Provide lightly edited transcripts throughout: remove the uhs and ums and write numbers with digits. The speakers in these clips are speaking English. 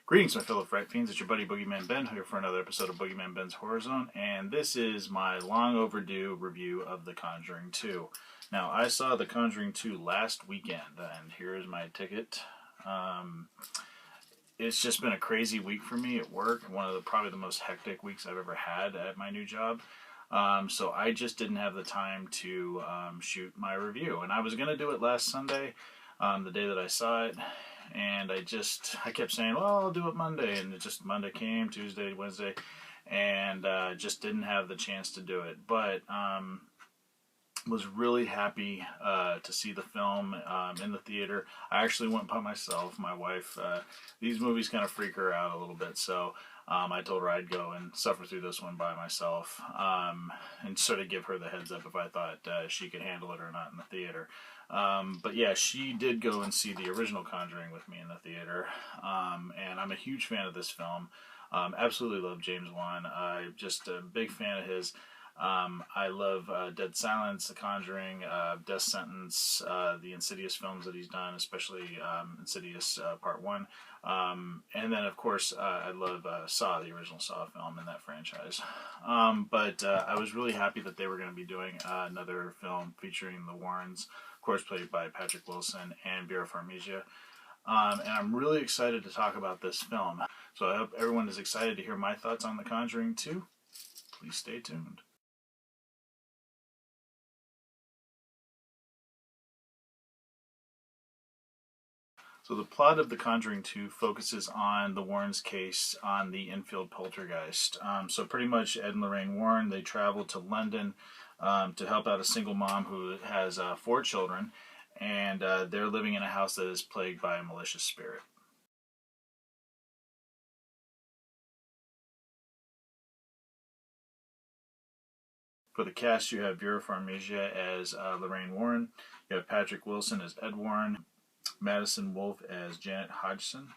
Greetings, my fellow Fright Fiends. It's your buddy Boogeyman Ben here for another episode of Boogeyman Ben's Horror Zone, and this is my long overdue review of The Conjuring 2. Now, I saw The Conjuring 2 last weekend, and here's my ticket. It's just been a crazy week for me at work, one of probably the most hectic weeks I've ever had at my new job. So I just didn't have the time to shoot my review, and I was going to do it last Sunday, the day that I saw it. And I kept saying, well, I'll do it Monday. And Monday came, Tuesday, Wednesday, and just didn't have the chance to do it. But was really happy to see the film in the theater. I actually went by myself. My wife, these movies kind of freak her out a little bit. So I told her I'd go and suffer through this one by myself and sort of give her the heads up if I thought she could handle it or not in the theater. But yeah, she did go and see the original Conjuring with me in the theater, and I'm a huge fan of this film. Absolutely love James Wan. I'm just a big fan of his. I love Dead Silence, The Conjuring, Death Sentence, the Insidious films that he's done, especially Insidious Part 1. And then, of course, I love Saw, the original Saw film in that franchise. But I was really happy that they were going to be doing another film featuring the Warrens, of course, played by Patrick Wilson and Vera Farmiga. And I'm really excited to talk about this film. So I hope everyone is excited to hear my thoughts on The Conjuring 2. Please stay tuned. So the plot of The Conjuring 2 focuses on the Warrens' case on the Enfield poltergeist. So pretty much Ed and Lorraine Warren, they travel to London to help out a single mom who has 4 children, and they're living in a house that is plagued by a malicious spirit. For the cast, you have Vera Farmiga as Lorraine Warren, you have Patrick Wilson as Ed Warren, Madison Wolfe as Janet Hodgson,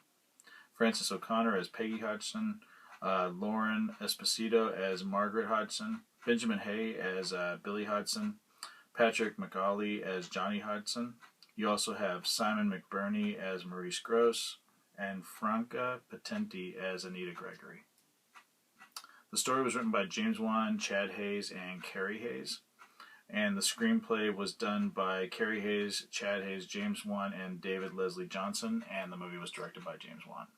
Frances O'Connor as Peggy Hodgson, Lauren Esposito as Margaret Hodgson, Benjamin Hay as Billy Hodgson, Patrick McAuley as Johnny Hodgson. You also have Simon McBurney as Maurice Gross, and Franca Potenti as Anita Gregory. The story was written by James Wan, Chad Hayes, and Carrie Hayes. And the screenplay was done by Carrie Hayes, Chad Hayes, James Wan, and David Leslie Johnson, and the movie was directed by James Wan.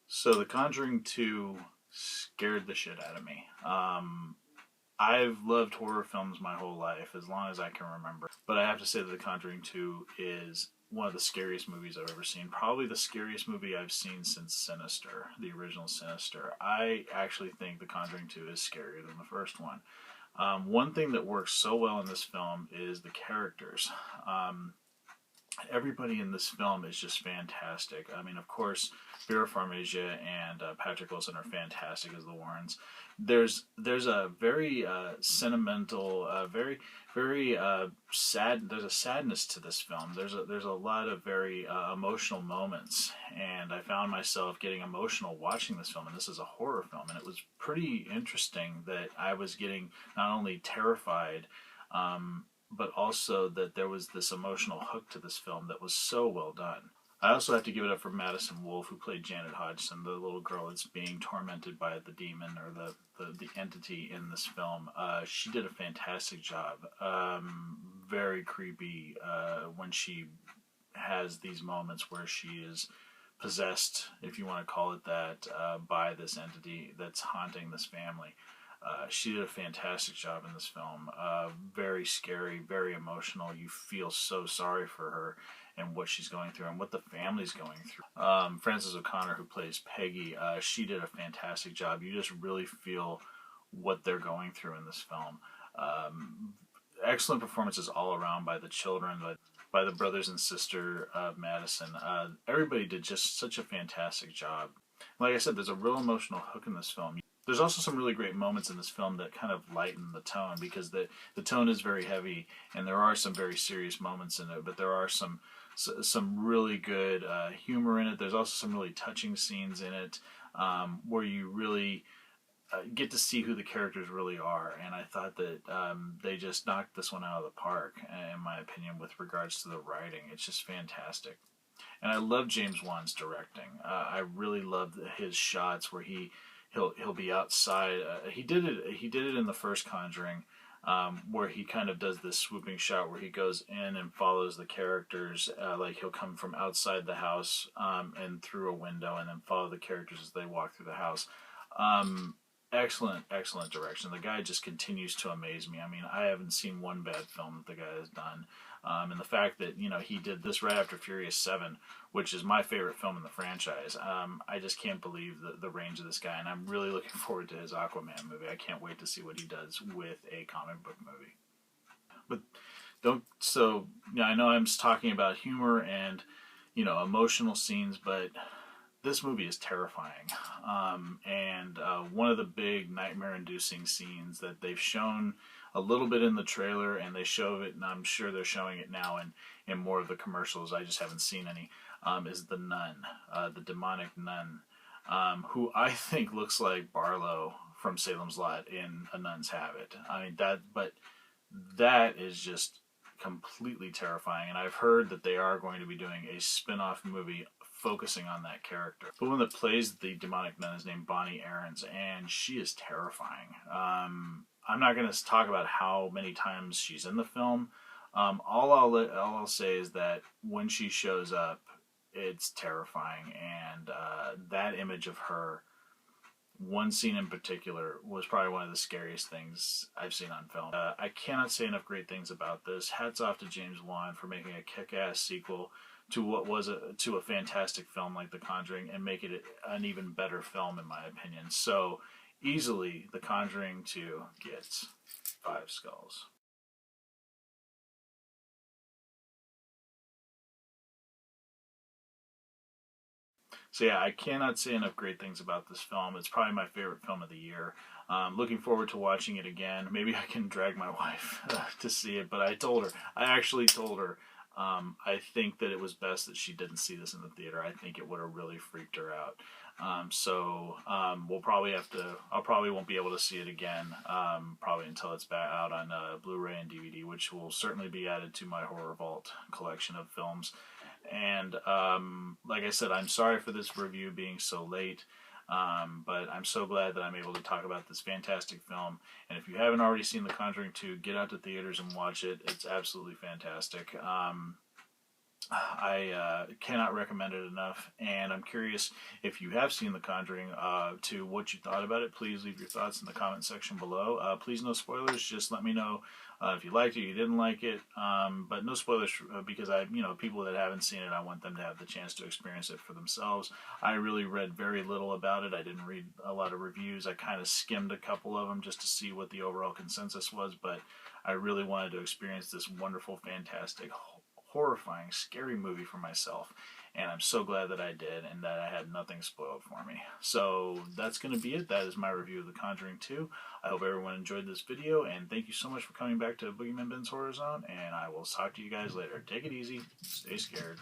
So The Conjuring 2 scared the shit out of me. I've loved horror films my whole life, as long as I can remember. But I have to say that The Conjuring 2 is one of the scariest movies I've ever seen. Probably the scariest movie I've seen since Sinister, the original Sinister. I actually think The Conjuring 2 is scarier than the first one. One thing that works so well in this film is the characters. Everybody in this film is just fantastic. I mean, of course, Vera Farmiga and Patrick Wilson are fantastic as the Warrens. There's a very sentimental, very sad. There's a sadness to this film. There's a lot of very emotional moments, and I found myself getting emotional watching this film. And this is a horror film, and it was pretty interesting that I was getting not only terrified, but also that there was this emotional hook to this film that was so well done. I also have to give it up for Madison Wolfe, who played Janet Hodgson, the little girl that's being tormented by the demon or the entity in this film. She did a fantastic job. Very creepy when she has these moments where she is possessed, if you want to call it that, by this entity that's haunting this family. She did a fantastic job in this film. Very scary, very emotional. You feel so sorry for her and what she's going through and what the family's going through. Frances O'Connor, who plays Peggy, she did a fantastic job. You just really feel what they're going through in this film. Excellent performances all around by the children, by the brothers and sister of Madison. Everybody did just such a fantastic job. Like I said, there's a real emotional hook in this film. There's also some really great moments in this film that kind of lighten the tone, because the tone is very heavy and there are some very serious moments in it, but there are some really good humor in it. There's also some really touching scenes in it where you really get to see who the characters really are. And I thought that they just knocked this one out of the park, in my opinion, with regards to the writing. It's just fantastic. And I love James Wan's directing. I really love his shots where he'll be outside. He did it in the first Conjuring, where he kind of does this swooping shot where he goes in and follows the characters. Like he'll come from outside the house and through a window, and then follow the characters as they walk through the house. Excellent direction. The guy just continues to amaze me. I mean, I haven't seen one bad film that the guy has done. And the fact that, he did this right after Furious 7, which is my favorite film in the franchise. I just can't believe the range of this guy, and I'm really looking forward to his Aquaman movie. I can't wait to see what he does with a comic book movie. But I know I'm just talking about humor and, emotional scenes, but this movie is terrifying. And one of the big nightmare-inducing scenes that they've shown a little bit in the trailer, and they show it, and I'm sure they're showing it now in more of the commercials, I just haven't seen any, is the nun, the demonic nun, who I think looks like Barlow from Salem's Lot in A Nun's Habit. I mean, that is just completely terrifying, and I've heard that they are going to be doing a spin-off movie focusing on that character. The one that plays the demonic nun is named Bonnie Aarons, and she is terrifying. I'm not going to talk about how many times she's in the film. All I'll say is that when she shows up, it's terrifying, and that image of her, one scene in particular, was probably one of the scariest things I've seen on film. I cannot say enough great things about this. Hats off to James Wan for making a kick-ass sequel to what was a fantastic film like The Conjuring, and make it an even better film, in my opinion. So easily, The Conjuring 2 gets 5 skulls. So yeah, I cannot say enough great things about this film. It's probably my favorite film of the year. Looking forward to watching it again. Maybe I can drag my wife to see it, but I actually told her, I think that it was best that she didn't see this in the theater. I think it would have really freaked her out. We'll probably I probably won't be able to see it again, probably until it's back out on Blu-ray and DVD, which will certainly be added to my Horror Vault collection of films. And like I said, I'm sorry for this review being so late, but I'm so glad that I'm able to talk about this fantastic film. And if you haven't already seen The Conjuring 2, get out to theaters and watch it. It's absolutely fantastic. I cannot recommend it enough, and I'm curious if you have seen The Conjuring to what you thought about it. Please leave your thoughts in the comment section below. Please no spoilers. Just let me know if you liked it, you didn't like it, but no spoilers because people that haven't seen it, I want them to have the chance to experience it for themselves. I really read very little about it. I didn't read a lot of reviews. I kind of skimmed a couple of them just to see what the overall consensus was, but I really wanted to experience this wonderful, fantastic, horrifying, scary movie for myself, and I'm so glad that I did, and that I had nothing spoiled for me. So that's going to be it. That is my review of The Conjuring 2. I hope everyone enjoyed this video, and thank you so much for coming back to Boogeyman Ben's Horror Zone, and I will talk to you guys later. Take it easy. Stay scared.